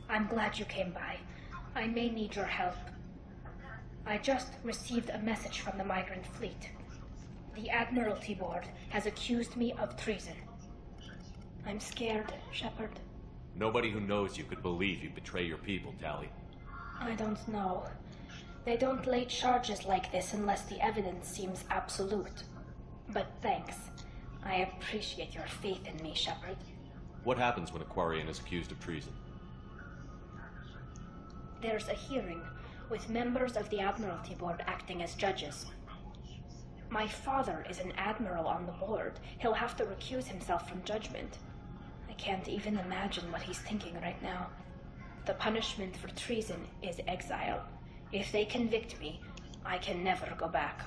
I'm glad you came by. I may need your help. I just received a message from the migrant fleet. The Admiralty Board has accused me of treason. I'm scared, Shepard. Nobody who knows you could believe you betray your people, Tali. I don't know. They don't lay charges like this unless the evidence seems absolute. But thanks. I appreciate your faith in me, Shepard. What happens when a Quarian is accused of treason? There's a hearing, with members of the Admiralty Board acting as judges. My father is an admiral on the board. He'll have to recuse himself from judgment. I can't even imagine what he's thinking right now. The punishment for treason is exile. If they convict me, I can never go back.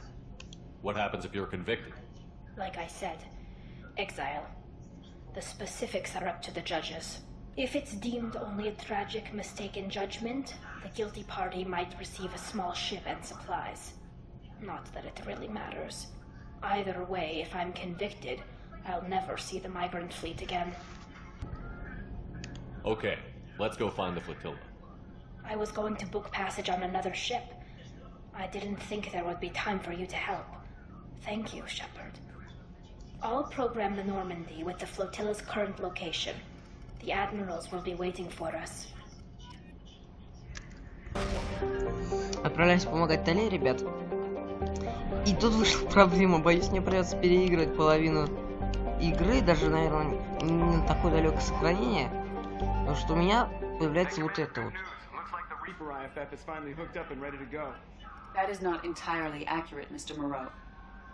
What happens if you're convicted? Like I said, exile. The specifics are up to the judges. If it's deemed only a tragic mistake in judgment, the guilty party might receive a small ship and supplies. Not that it really matters. Either way, if I'm convicted, I'll never see the migrant fleet again. Okay, let's go find the flotilla. I was going to book passage on another ship. I didn't think there would be time for you to help. Thank you, Shepard. I'll program the Normandy with the flotilla's current location. The admirals will be waiting for us. Отправляемся помогать Тали, ребят. И тут вышла проблема. Боюсь, мне придется переиграть половину игры, даже, наверное, не на такое далекое сохранение. Потому что у меня появляется вот это вот. That is not entirely accurate, Mr. Moreau.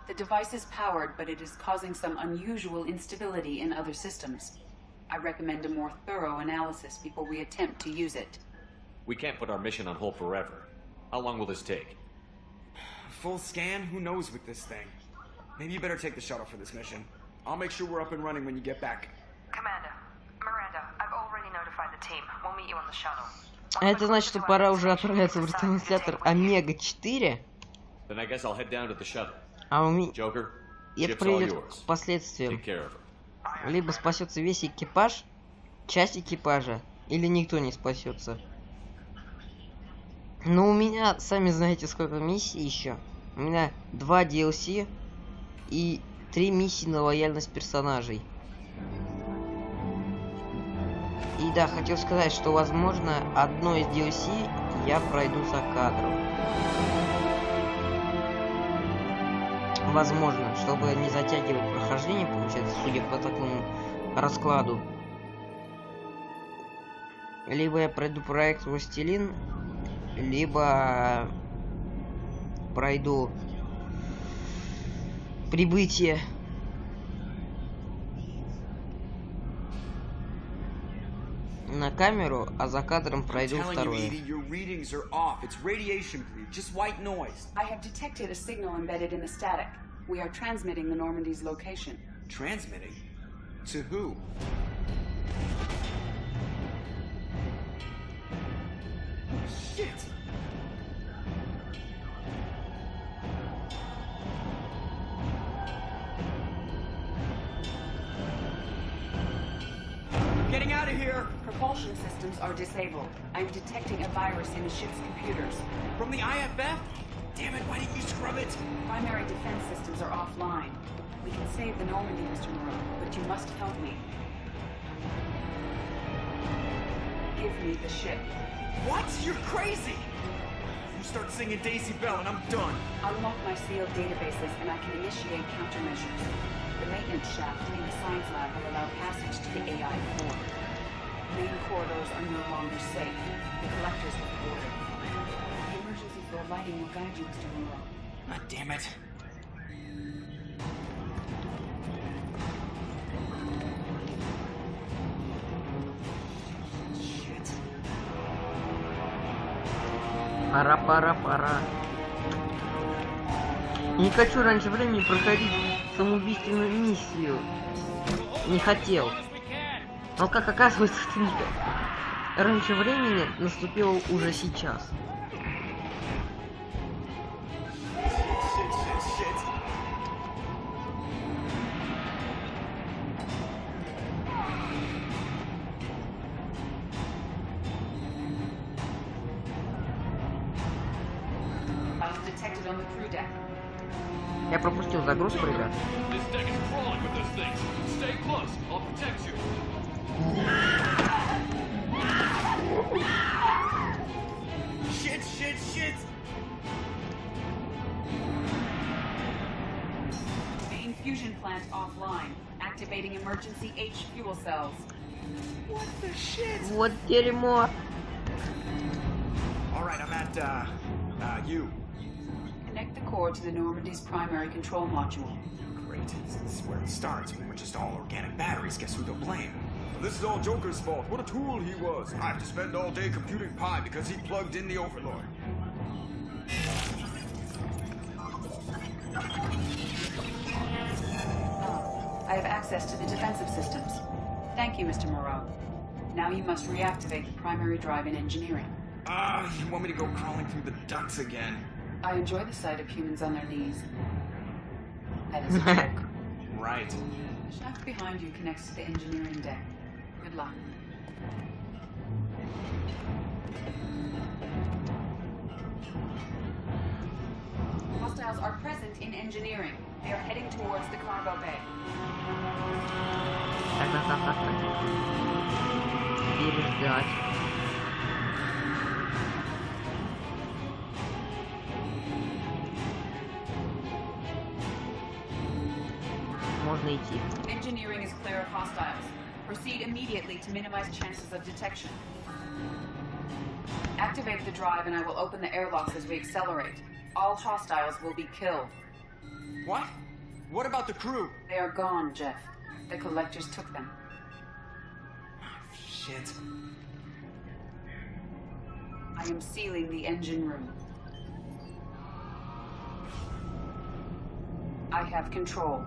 The device is powered, but it is causing some unusual instability in other systems. I recommend a more thorough analysis before we attempt to use it. We can't put our mission on hold forever. How long will this take? Full scan? Who knows with this thing? Maybe you better take the shuttle for this mission. I'll make sure we're up and running when you get back. Commander, Miranda, I've already notified the team. We'll meet you on the shuttle. А это значит, что пора уже отправляться в ретранслятор Омега-4. Then I guess I'll head down to the shuttle. А у меня... Joker, И это ship's all приведет yours. к последствиям. Take care of her. Либо спасется весь экипаж, часть экипажа, или никто не спасется. Но у меня, сами знаете, сколько миссий еще. У меня 2 DLC и 3 миссии на лояльность персонажей. И да, хотел сказать, что, возможно, одно из DLC я пройду за кадром. Возможно, чтобы не затягивать прохождение, получается, судя по такому раскладу. Либо я пройду проект «Властелин», либо пройду «Прибытие». На камеру, а за кадром пройду второе. I have detected a signal embedded in the static. We are transmitting the Normandy's location. Transmitting? To who? Shit! Getting out of here! Propulsion systems are disabled. I'm detecting a virus in the ship's computers. From the IFF? Damn it, why didn't you scrub it? Primary defense systems are offline. We can save the Normandy, Mr. Moreau, but you must help me. Give me the ship. What? You're crazy! You start singing Daisy Bell and I'm done. Unlock my sealed databases and I can initiate countermeasures. The maintenance shaft in the science lab will allow passage to the AI core. Main corridors are no longer safe. The collectors have boarded. The emergency floor lighting will guide you, Mr. Moreau. God damn it. Shit. Пора. Не хочу раньше времени проходить самоубийственную миссию. Не хотел. Но как оказывается, раньше времени наступило уже сейчас. hostiles detected on the crew deck. Я пропустил загрузку, ребят. This deck is crawling with those things. Stay close. I'll protect you. Shit, shit, shit! Main fusion plant offline. Activating emergency H fuel cells. What the shit? Вот дерьмо. Alright, I'm at, you. Connect the core to the Normandy's primary control module. Great. This is where it starts. We were just all organic batteries. Guess who they'll blame? This is all Joker's fault. What a tool he was. I have to spend all day computing pi because he plugged in the Overlord. I have access to the defensive systems. Thank you, Mr. Moreau. Now you must reactivate the primary drive in engineering. You want me to go crawling through the ducts again? I enjoy the sight of humans on their knees. That is a joke. Right. The shaft behind you connects to the engineering deck. Good luck. Hostiles are present in engineering. They are heading towards the cargo bay. Так. Переждать. Можно идти. Engineering is clear of hostiles. Proceed immediately to minimize chances of detection. Activate the drive and I will open the airlocks as we accelerate. All hostiles will be killed. What? What about the crew? They are gone, Jeff. The collectors took them. Shit. I am sealing the engine room. I have control.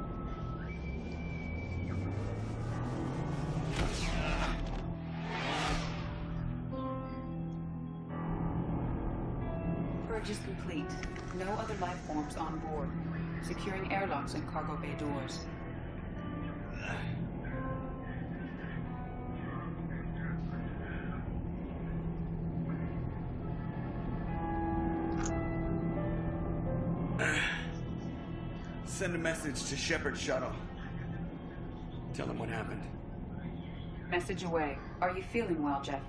Purge is complete. No other life forms on board. Securing airlocks and cargo bay doors. Send a message to Shepard Shuttle. Tell him what happened. Message away. Are you feeling well, Jeff?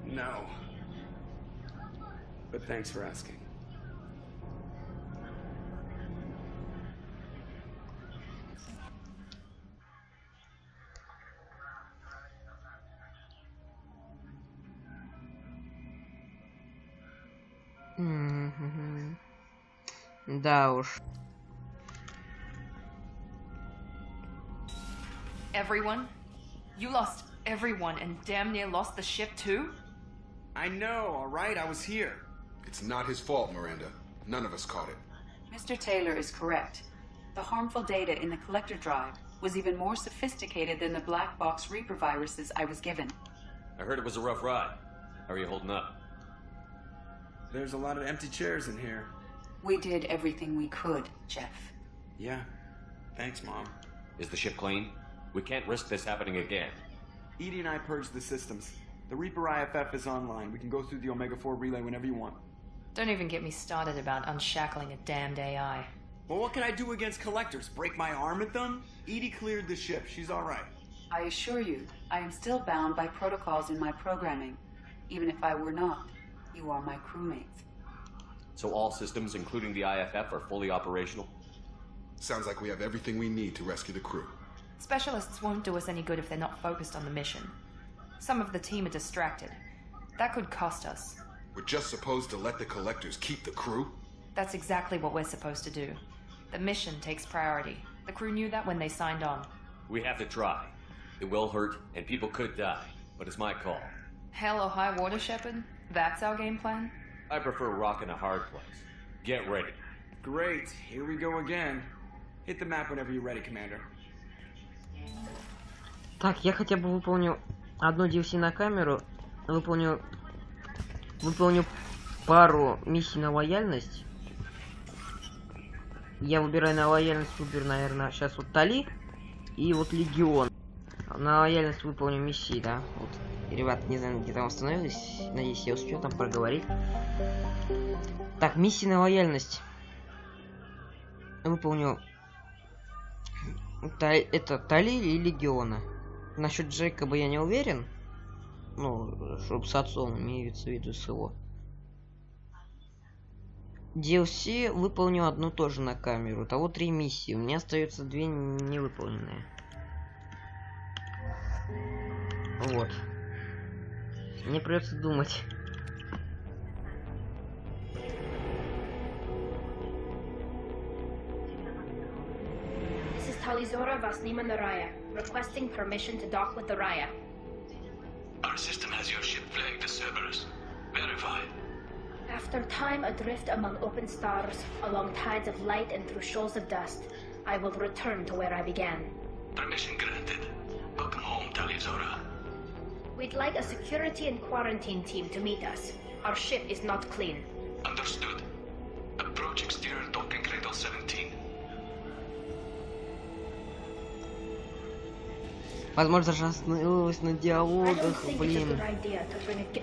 No. But thanks for asking. Да уж. Everyone? You lost everyone and damn near lost the ship too? I know, alright? I was here. It's not his fault, Miranda. None of us caught it. Mr. Taylor is correct. The harmful data in the collector drive was even more sophisticated than the black box Reaper viruses I was given. I heard it was a rough ride. How are you holding up? There's a lot of empty chairs in here. We did everything we could, Jeff. Yeah. Thanks, Mom. Is the ship clean? We can't risk this happening again. Edie and I purged the systems. The Reaper IFF is online. We can go through the Omega-4 relay whenever you want. Don't even get me started about unshackling a damned AI. Well, what can I do against collectors? Break my arm at them? Edie cleared the ship. She's alright. I assure you, I am still bound by protocols in my programming. Even if I were not, you are my crewmates. So all systems, including the IFF, are fully operational? Sounds like we have everything we need to rescue the crew. Specialists won't do us any good if they're not focused on the mission. Some of the team are distracted. That could cost us. We're just supposed to let the collectors keep the crew? That's exactly what we're supposed to do. The mission takes priority. The crew knew that when they signed on. We have to try. It will hurt, and people could die, but it's my call. Hell or high water, Shepard? That's our game plan? I prefer rock in a hard place. Get ready. Great. Here we go again. Hit the map whenever you're ready, Commander. Так, я хотя бы выполню одну DLC на камеру, выполню пару миссий на лояльность. Я выбираю на лояльность, выберу, наверное, сейчас вот Тали и вот Легион. На лояльность выполню миссии, да? Вот. И, ребят, не знаю, где там остановились. Надеюсь, я успел там проговорить. Так, миссии на лояльность. Выполню. Это Тали и Легиона. Насчет Джейкоба я не уверен. Ну, чтобы с отцом имеется в виду с его. DLC выполню одну тоже на камеру. Того 3 миссии. У меня остается 2 невыполненные. Вот. Мне придется думать. This is Talizora Vasnima Naraya, requesting permission to dock with the Raya. Our system has your ship flagged as Cerberus. Verified. After time adrift among open stars, along tides of light and through shoals of dust, I will return to where I began. Permission granted. Welcome home, Talizora. We'd like a security and quarantine team to meet us. Our ship is not clean. Understood. Approach exterior docking cradle 17. Возможно, даже остановилась на I don't диалогах, think it's a блин. good idea to bring a...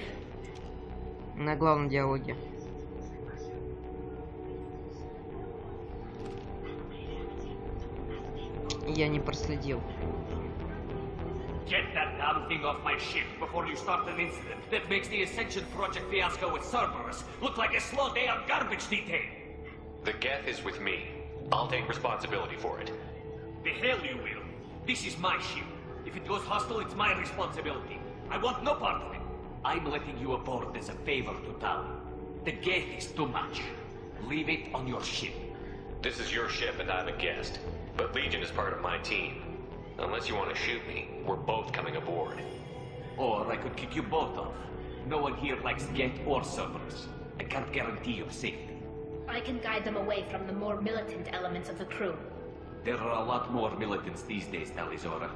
На главном диалоге. Я не проследил. Get that damn thing off my ship before you start an incident that makes the Ascension Project fiasco with Cerberus look like a slow day on garbage detail. The Geth is with me. I'll take responsibility for it. The hell you will. This is my ship. If it goes hostile, it's my responsibility. I want no part of it. I'm letting you aboard as a favor to Tali. The Geth is too much. Leave it on your ship. This is your ship and I'm a guest. But Legion is part of my team. Unless you want to shoot me, we're both coming aboard. Or I could kick you both off. No one here likes Geth or Cerberus. I can't guarantee your safety. I can guide them away from the more militant elements of the crew. There are a lot more militants these days, Talizora.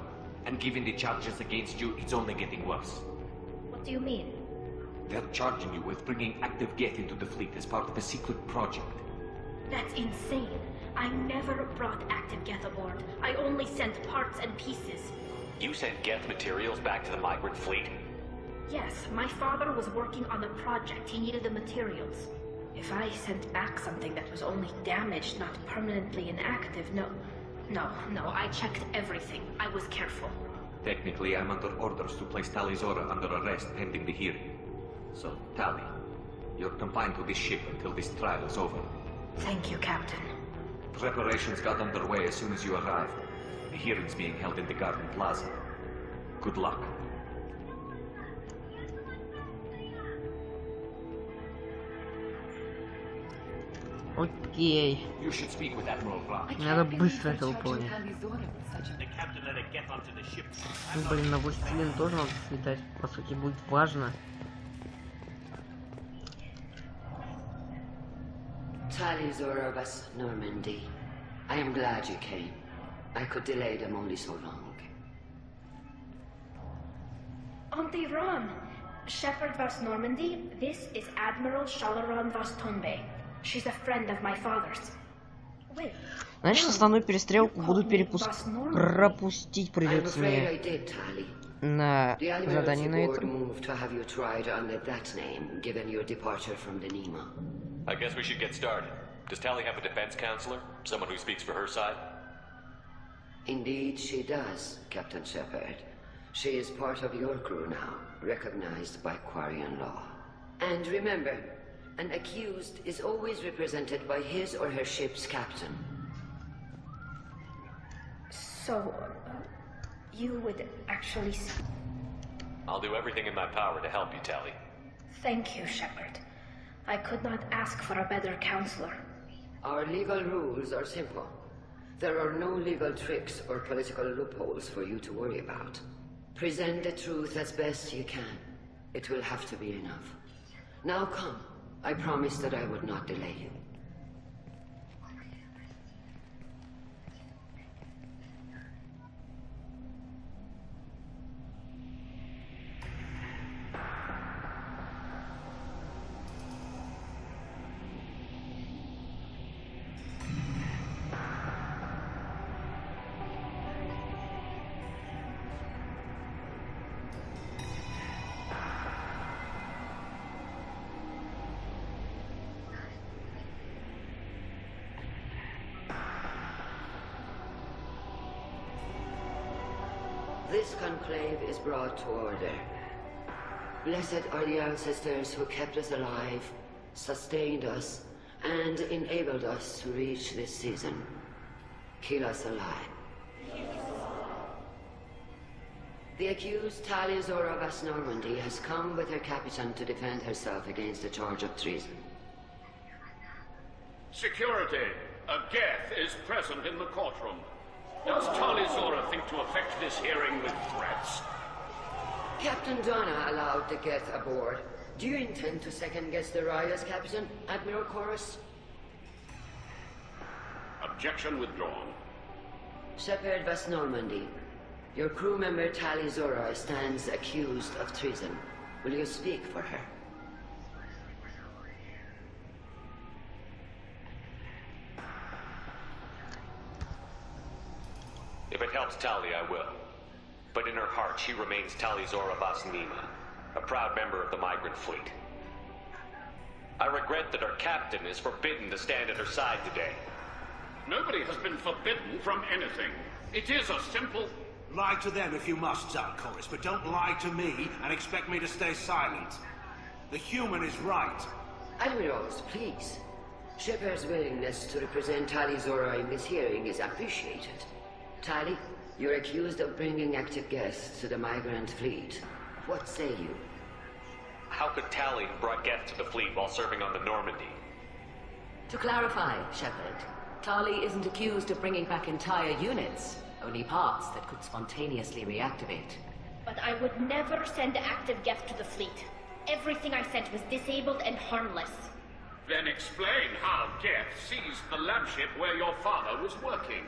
And given the charges against you, it's only getting worse. What do you mean? They're charging you with bringing active Geth into the fleet as part of a secret project. That's insane. I never brought active Geth aboard. I only sent parts and pieces. You sent Geth materials back to the migrant fleet? Yes, my father was working on a project. He needed the materials. If I sent back something that was only damaged, not permanently inactive, no, I checked everything. I was careful. Technically, I'm under orders to place Talizora under arrest pending the hearing. So, Tali, you're confined to this ship until this trial is over. Thank you, Captain. Preparations got underway as soon as you arrived. The hearing's being held in the Garden Plaza. Good luck. Окей. You should speak with Admiral Brock. Надо быстро это выполнить. The captain let it get onto the ship. Ну, блин, на Властелин тоже надо слетать. По сути, будет важно. Talizora of us, Normandy. I am glad you came. I could delay them only so long. Auntie Ron! Shepherd Vas Normandy, this is Admiral Shalaron Vas Tombe. She's a friend of my father's. Wait. Значит, основную перестрелку будут пропустить придется мне на задание на этом. I guess we should get started. Does Tali have a defense counselor? Someone who speaks for her side? Indeed, she does, Captain Shepard. She is part of your crew now, recognized by Quarian law. And remember, an accused is always represented by his or her ship's captain. So, you would actually... I'll do everything in my power to help you, Tali. Thank you, Shepard. I could not ask for a better counselor. Our legal rules are simple. There are no legal tricks or political loopholes for you to worry about. Present the truth as best you can. It will have to be enough. Now come. I promised that I would not delay you. This conclave is brought to order. Blessed are the ancestors who kept us alive, sustained us, and enabled us to reach this season. Keep us alive. The accused Tali'Zorah of West Normandy has come with her captain to defend herself against a charge of treason. Security! A Geth is present in the courtroom. Does Tali'Zorah think to affect this hearing with threats? Captain Donna allowed the Geth aboard. Do you intend to second-guess the Raya's captain, Admiral Chorus? Objection withdrawn. Shepherd West Normandy, your crew member Tali'Zorah stands accused of treason. Will you speak for her? If it helps Tali, I will. But in her heart, she remains Tali'Zorah Vasnima, a proud member of the migrant fleet. I regret that our captain is forbidden to stand at her side today. Nobody has been forbidden from anything. It is a simple... Lie to them if you must, Zalcoris, but don't lie to me and expect me to stay silent. The human is right. Admirals, please. Shepard's willingness to represent Tali'Zorah in this hearing is appreciated. Tali, you're accused of bringing active guests to the migrant fleet. What say you? How could Tali have brought Geth to the fleet while serving on the Normandy? To clarify, Shepard, Tali isn't accused of bringing back entire units, only parts that could spontaneously reactivate. But I would never send active Geth to the fleet. Everything I sent was disabled and harmless. Then explain how Geth seized the lab ship where your father was working.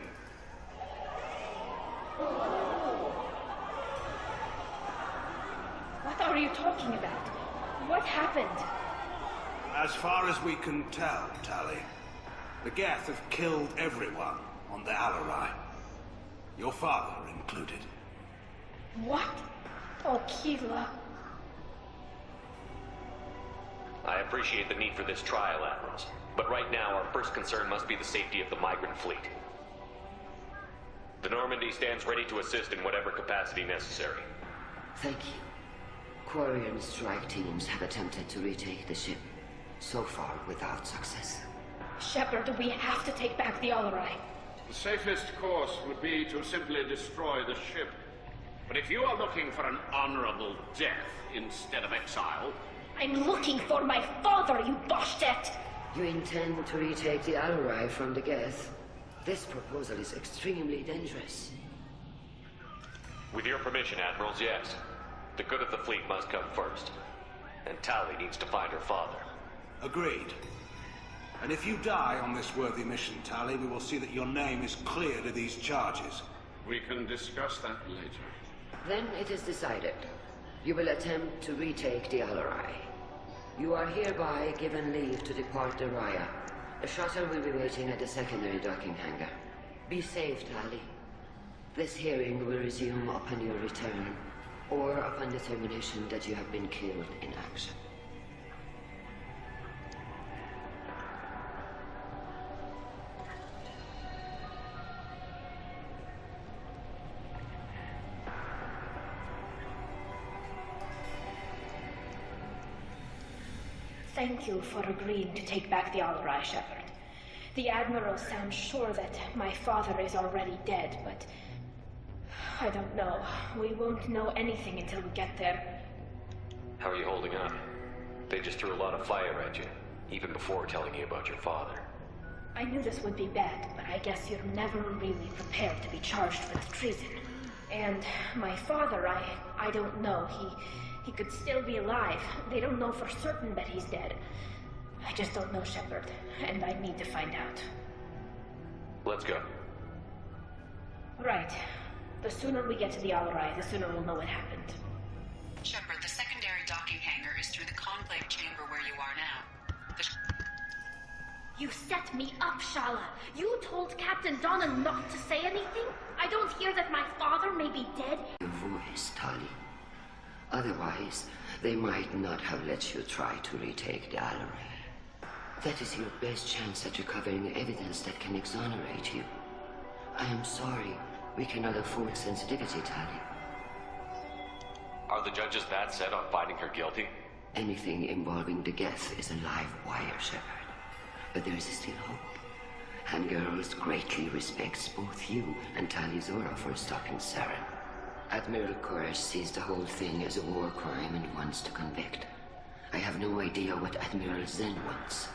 What are you talking about? What happened? As far as we can tell, Tali, the Geth have killed everyone on the Alarai. Your father included. What? Oh, Keela. I appreciate the need for this trial, Admirals. But right now, our first concern must be the safety of the migrant fleet. The Normandy stands ready to assist in whatever capacity necessary. Thank you. Quarian strike teams have attempted to retake the ship, so far without success. Shepard, we have to take back the Alarai. The safest course would be to simply destroy the ship. But if you are looking for an honorable death instead of exile... I'm looking for my father, you Boshtet! You intend to retake the Alarai from the Geth? This proposal is extremely dangerous. With your permission, Admirals, yes. The good of the fleet must come first. And Tali needs to find her father. Agreed. And if you die on this worthy mission, Tali, we will see that your name is cleared of these charges. We can discuss that later. Then it is decided. You will attempt to retake the Alarai. You are hereby given leave to depart the Raya. A shuttle will be waiting at the secondary docking hangar. Be safe, Tali. This hearing will resume upon your return, or upon determination that you have been killed in action. Thank you for agreeing to take back the Alarai, Shepard. The Admiral sounds sure that my father is already dead, but... I don't know. We won't know anything until we get there. How are you holding up? They just threw a lot of fire at you, even before telling you about your father. I knew this would be bad, but I guess you're never really prepared to be charged with treason. And my father, I don't know. He could still be alive. They don't know for certain that he's dead. I just don't know, Shepard, and I need to find out. Let's go. Right. The sooner we get to the Alarai, the sooner we'll know what happened. Shepard, the secondary docking hangar is through the conclave chamber where you are now. You set me up, Shala. You told Captain Donna not to say anything? I don't hear that my father may be dead? Your voice, Tali. Otherwise, they might not have let you try to retake the Alarai. That is your best chance at recovering evidence that can exonerate you. I am sorry, we cannot afford sensitivity, Tali. Are the judges that set on finding her guilty? Anything involving the Geth is a live wire, Shepard. But there is still hope. And Girls greatly respects both you and Tali Zora for stopping Saren. Admiral Koresh sees the whole thing as a war crime and wants to convict. I have no idea what Admiral Zen wants.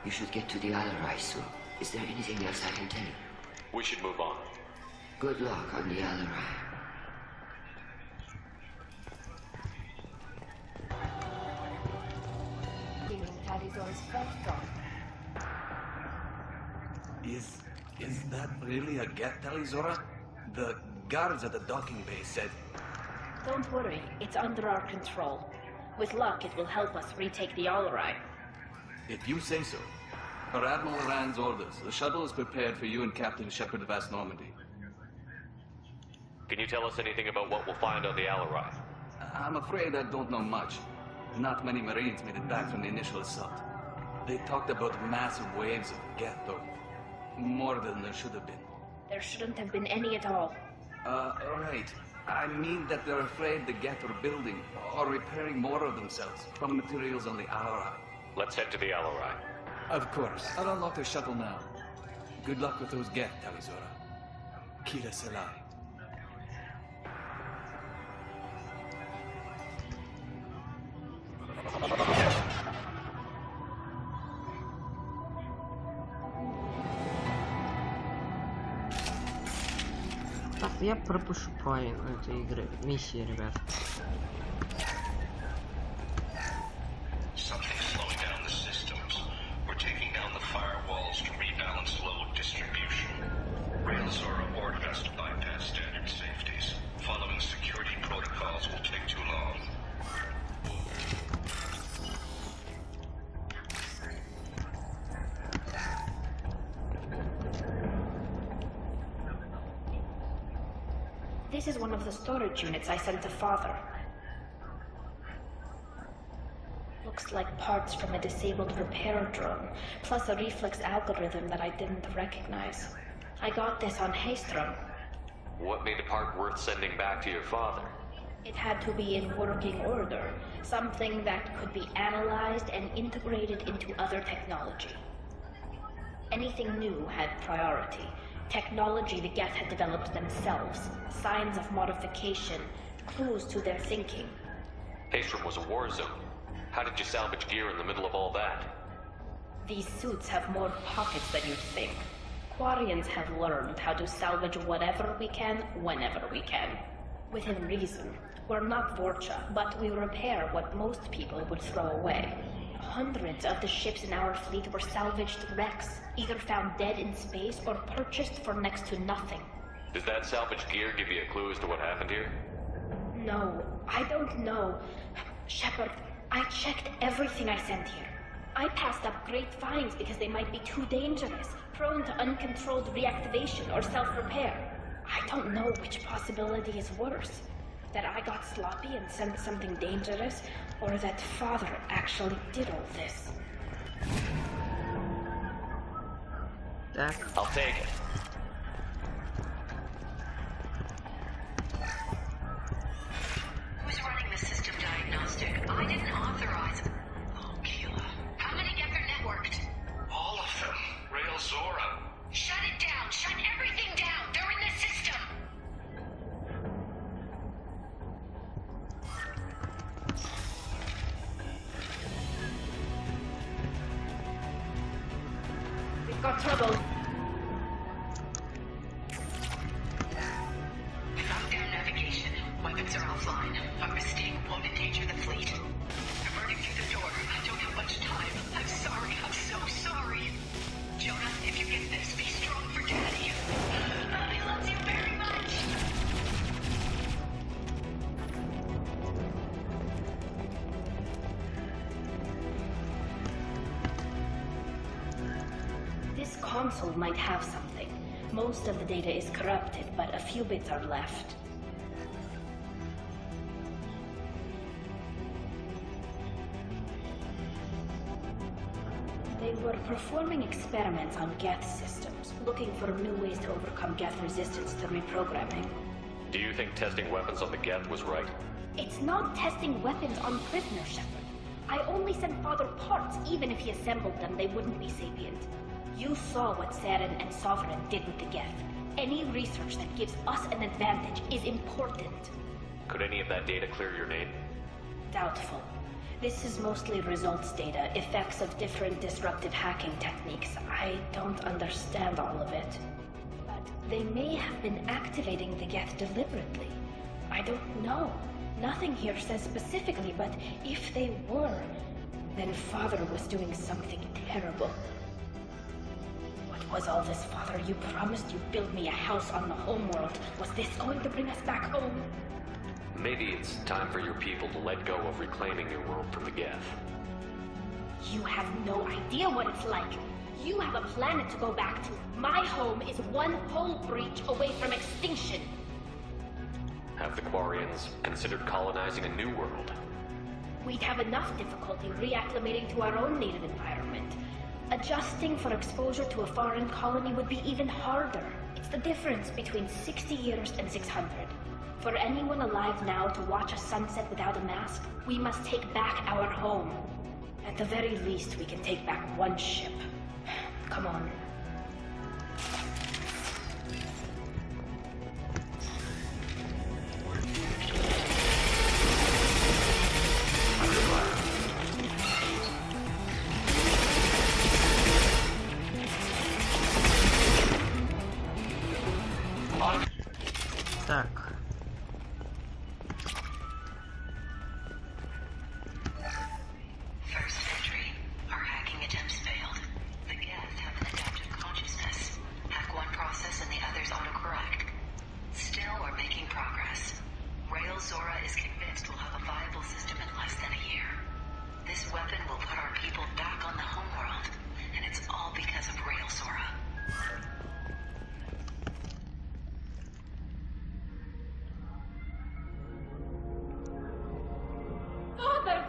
You should get to the Alarai soon. Is there anything else I can tell you? We should move on. Good luck on the Alarai. Is that really a Geth, Talizora? The guards at the docking bay said... Don't worry, it's under our control. With luck, it will help us retake the Alarai. If you say so. Per Admiral Rand's orders, the shuttle is prepared for you and Captain Shepard of West Normandy. Can you tell us anything about what we'll find on the Alarai? I'm afraid I don't know much. Not many Marines made it back from the initial assault. They talked about massive waves of Geth, or more than there should have been. There shouldn't have been any at all. Right. I mean that they're afraid the Geth are building or repairing more of themselves from materials on the Alarai. Let's head to the Alarai. Of course. I'll unlock the shuttle now. Good luck with those Geth, Talizora. Kila Selai. Так, я пропущу половину этой игры, миссии, ребят. This is one of the storage units I sent to Father. Looks like parts from a disabled repair drone, plus a reflex algorithm that I didn't recognize. I got this on Haystrom. What made the part worth sending back to your father? It had to be in working order, something that could be analyzed and integrated into other technology. Anything new had priority. Technology the Geth had developed themselves, signs of modification, clues to their thinking. Haystrom was a war zone. How did you salvage gear in the middle of all that? These suits have more pockets than you'd think. Quarians have learned how to salvage whatever we can, whenever we can. Within reason. We're not Vorcha, but we repair what most people would throw away. Hundreds of the ships in our fleet were salvaged wrecks, either found dead in space or purchased for next to nothing. Does that salvage gear give you a clue as to what happened here? No, I don't know. Shepard, I checked everything I sent here. I passed up great finds because they might be too dangerous, prone to uncontrolled reactivation or self-repair. I don't know which possibility is worse. That I got sloppy and sent something dangerous, or that Father actually did all this. I'll take it. Who's running the system diagnostic? I didn't authorize it. Oh, Kila. How many Geth are networked? All of them. Rail Zora. Shut it down! Shut everything down! They're in the system! We've got trouble. Lockdown navigation. Weapons are offline. A mistake won't endanger the fleet. I'm running through the door. I don't have much time. I'm sorry. I'm so sorry. Jonah, if you get this, be strong for Daddy. I love you very much. This console might have something. Most of the data is corrupted, but a few bits are left. They were performing experiments on Geth systems, looking for new ways to overcome Geth resistance to reprogramming. Do you think testing weapons on the Geth was right? It's not testing weapons on prisoners, Shepard. I only sent Father parts. Even if he assembled them, they wouldn't be sapient. You saw what Saren and Sovereign did with the Geth. Any research that gives us an advantage is important. Could any of that data clear your name? Doubtful. This is mostly results data, effects of different disruptive hacking techniques. I don't understand all of it. But they may have been activating the Geth deliberately. I don't know. Nothing here says specifically, but if they were, then Father was doing something terrible. What was all this, Father? You promised you'd build me a house on the homeworld. Was this going to bring us back home? Maybe it's time for your people to let go of reclaiming your world from the Geth. You have no idea what it's like. You have a planet to go back to. My home is one hull breach away from extinction. Have the Quarians considered colonizing a new world? We'd have enough difficulty reacclimating to our own native environment. Adjusting for exposure to a foreign colony would be even harder. It's the difference between 60 years and 600. For anyone alive now to watch a sunset without a mask, we must take back our home. At the very least, we can take back one ship. Come on. Так. First entry. Our hacking attempts failed. The Geth have an adaptive consciousness. Hack one process and the others autocorrect. Still, we're making progress. Rail Zora is convinced we'll have a viable system in less than a year. This weapon will put our people back on the homeworld, and it's all because of Rail Zora. Father!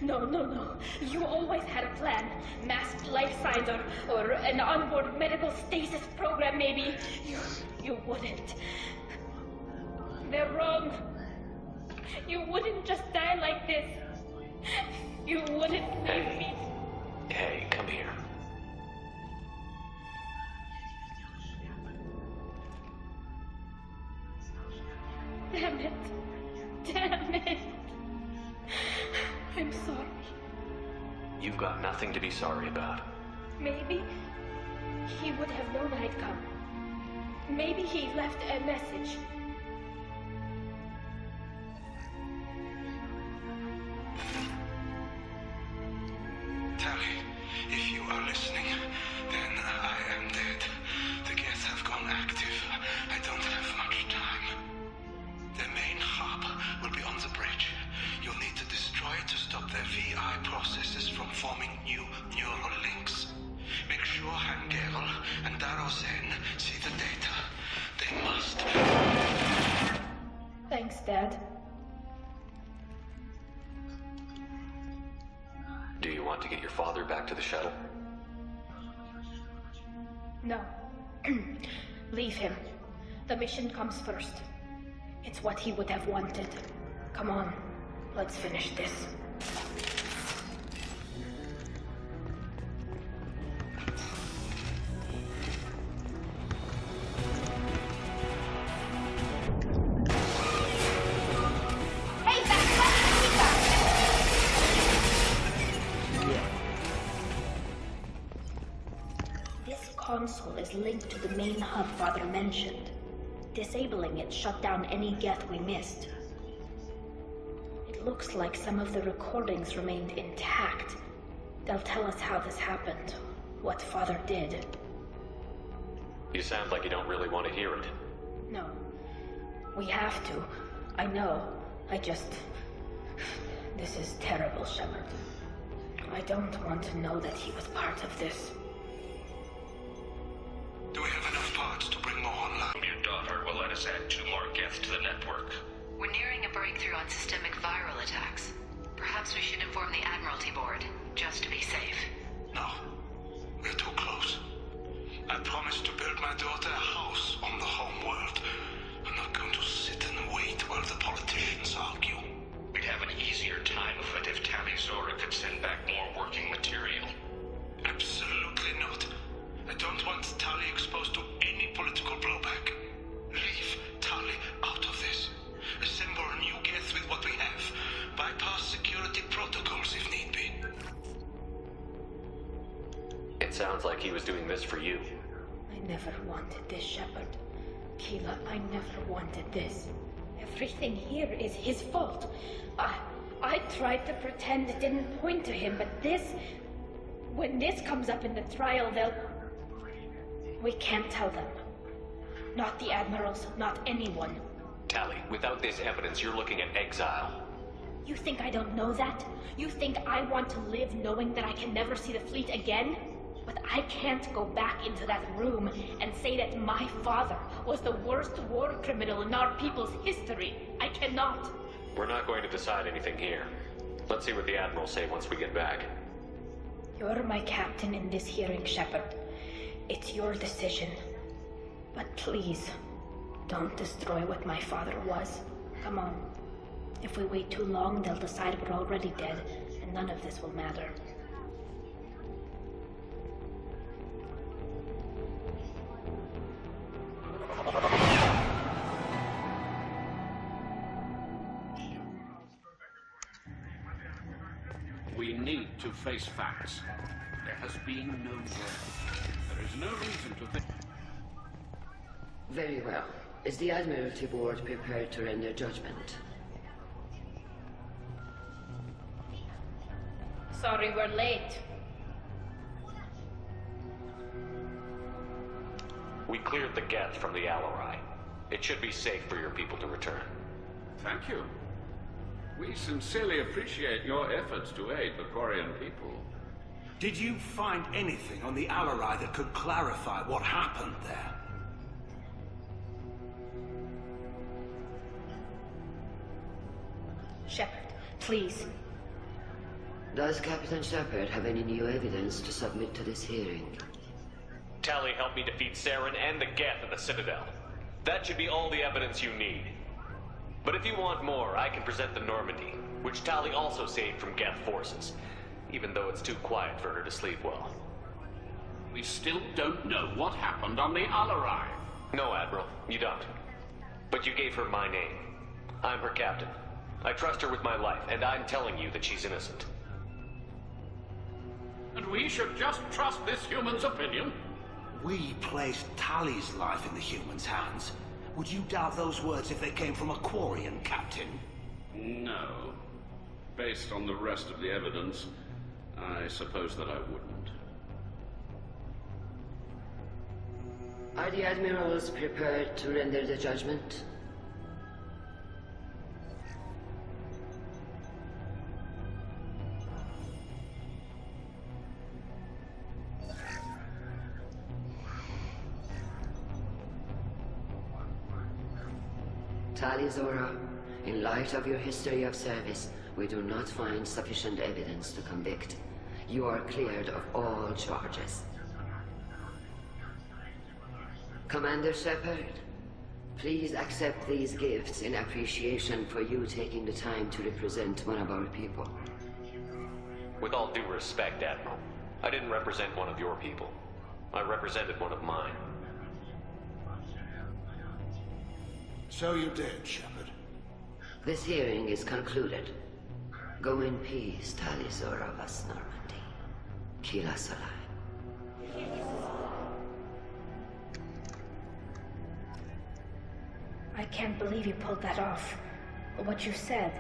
No. You always had a plan. Masked life signs or an onboard medical stasis program, maybe. You wouldn't. They're wrong. You wouldn't just die like this. You wouldn't leave me. Hey, come here. Damn it. I'm sorry. You've got nothing to be sorry about. Maybe he would have known I'd come. Maybe he left a message. Tally, if you are listening, then I am dead. The Geth have gone active. I don't have much time. The main hub will be on the bridge. You'll need to destroy it to stop their VI processes from forming new neural links. Make sure Hangerl and Darozen see the data. They must. Thanks, Dad. Do you want to get your father back to the shuttle? No. Leave him. The mission comes first. It's what he would have wanted. Come on, let's finish this. Console is linked to the main hub Father mentioned. Disabling it shut down any Geth we missed. It looks like some of the recordings remained intact. They'll tell us how this happened, what Father did. You sound like you don't really want to hear it. No. We have to. I know. This is terrible, Shepard. I don't want to know that he was part of this. Do we have enough parts to bring more online? Your daughter will let us add 2 more Geth to the network. We're nearing a breakthrough on systemic viral attacks. Perhaps we should inform the Admiralty Board, just to be safe. No. We're too close. I promised to build my daughter a house on the home world. I'm not going to sit and wait while the politicians argue. We'd have an easier time of it if Tali Zora could send back more working material. Absolutely not. I don't want Tali exposed to any political blowback. Leave Tali out of this. Assemble a new Geth with what we have. Bypass security protocols if need be. It sounds like he was doing this for you. I never wanted this, Shepard. Keela, I never wanted this. Everything here is his fault. I tried to pretend it didn't point to him, but this... When this comes up in the trial, they'll... We can't tell them. Not the admirals, not anyone. Tali, without this evidence, you're looking at exile. You think I don't know that? You think I want to live knowing that I can never see the fleet again? But I can't go back into that room and say that my father was the worst war criminal in our people's history. I cannot. We're not going to decide anything here. Let's see what the admirals say once we get back. You're my captain in this hearing, Shepard. It's your decision. But please, don't destroy what my father was. Come on. If we wait too long, they'll decide we're already dead, and none of this will matter. We need to face facts. There has been no death. There is no reason to think... Very well. Is the Admiralty Board prepared to render judgment? Sorry we're late. We cleared the Geth from the Alarai. It should be safe for your people to return. Thank you. We sincerely appreciate your efforts to aid the Quarian people. Did you find anything on the Alarai that could clarify what happened there? Shepard, please. Does Captain Shepard have any new evidence to submit to this hearing? Tali helped me defeat Saren and the Geth at the Citadel. That should be all the evidence you need. But if you want more, I can present the Normandy, which Tali also saved from Geth forces, even though it's too quiet for her to sleep well. We still don't know what happened on the Alarai. No, Admiral, you don't. But you gave her my name. I'm her captain. I trust her with my life, and I'm telling you that she's innocent. And we should just trust this human's opinion? We placed Tali's life in the humans' hands. Would you doubt those words if they came from a Quarian, Captain? No. Based on the rest of the evidence, I suppose that I wouldn't. Are the Admirals prepared to render the judgment? Tali Zora, in light of your history of service, we do not find sufficient evidence to convict. You are cleared of all charges. Commander Shepard, please accept these gifts in appreciation for you taking the time to represent one of our people. With all due respect, Admiral, I didn't represent one of your people. I represented one of mine. So you did, Shepard. This hearing is concluded. Go in peace, Tali Zora vas Normandy. Kila Solai. I can't believe you pulled that off. What you said.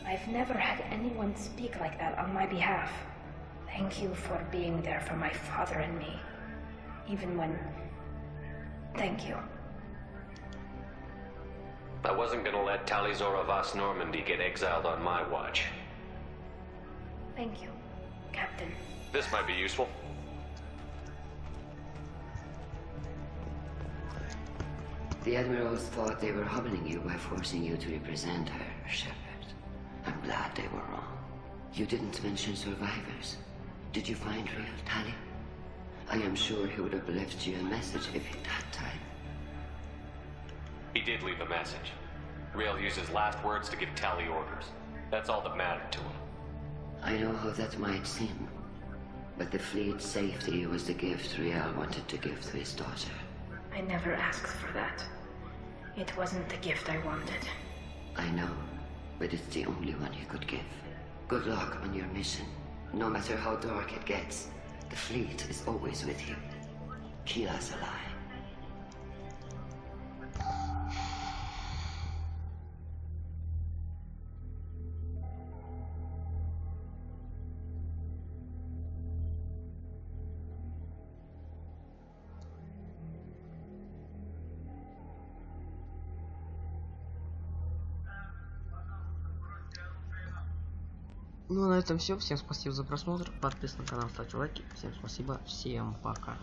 I've never had anyone speak like that on my behalf. Thank you for being there for my father and me. Even when... Thank you. I wasn't gonna let Tali Zora vas Normandy get exiled on my watch. Thank you, Captain. This might be useful. The Admirals thought they were humbling you by forcing you to represent her, Shepard. I'm glad they were wrong. You didn't mention survivors. Did you find real Tali? I am sure he would have left you a message if he'd had time. He did leave a message. Rail used his last words to give Tali orders. That's all that mattered to him. I know how that might seem, but the fleet's safety was the gift Riel wanted to give to his daughter. I never asked for that. It wasn't the gift I wanted. I know, but it's the only one you could give. Good luck on your mission. No matter how dark it gets, the fleet is always with you. Kila's alive. Ну, на этом все. Всем спасибо за просмотр. Подписывайтесь на канал, ставьте лайки. Всем спасибо. Всем пока.